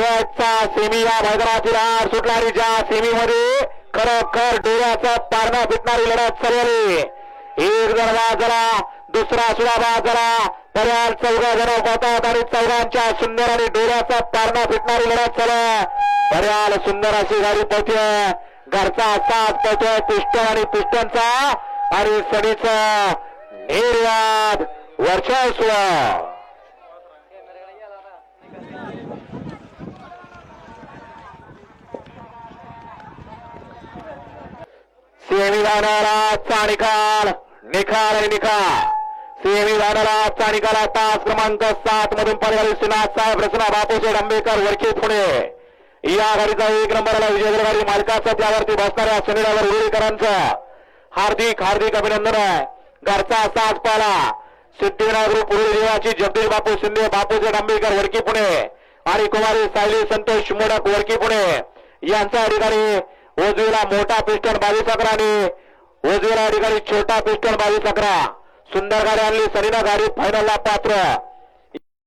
शेवटचा सेमी या मैदानातील आठ सुटणारी ज्या सेमी मध्ये खरोखर डोळ्याचा पारणा फिटणारी लढत चालवली. एक जण बाजला दुसरा सुद्धा बाजला पर्याल चौघा जण होतात आणि चौघांच्या सुंदर आणि डोळ्याचा पारणा फिटणारी लढत चालू. पर्याल सुंदर अशी गाडी पळतोय. घरचा साथ पळतोय पिस्टन आणि पिस्टनचा आणि सडीचा निर्वाद वर्चस्व. सेमीफायनलचा निकाल निकाल आणि निकाल. सेमीफायनलचा निकाल तास क्रमांक 7 मधून परिवारी श्रीनाथ साहेब रचना बापूचे डांबेकर वरके पुणे या गाडीचा 1 नंबरला विजय गाडी मालकाचा त्यावरती बसणाऱ्या सुनील उरुळीकरांचं हार्दिक हार्दिक अभिनंदन आहे. घरचा साथ पाला सिद्धिविनायक ग्रुप उरुळी देवाची जगदीश बापू शिंदे बापूचे डांबेकर वरकी पुणे आणि कुमारी सायली संतोष मोडक वरकी पुणे यांचा अधिकारी उजवीला मोठा पिस्टन 22-11 आणि उजवीला अधिकारी छोटा पिस्टन 22-11. सुंदर गाडी आणली सनीना गाडी फायनलला पात्र.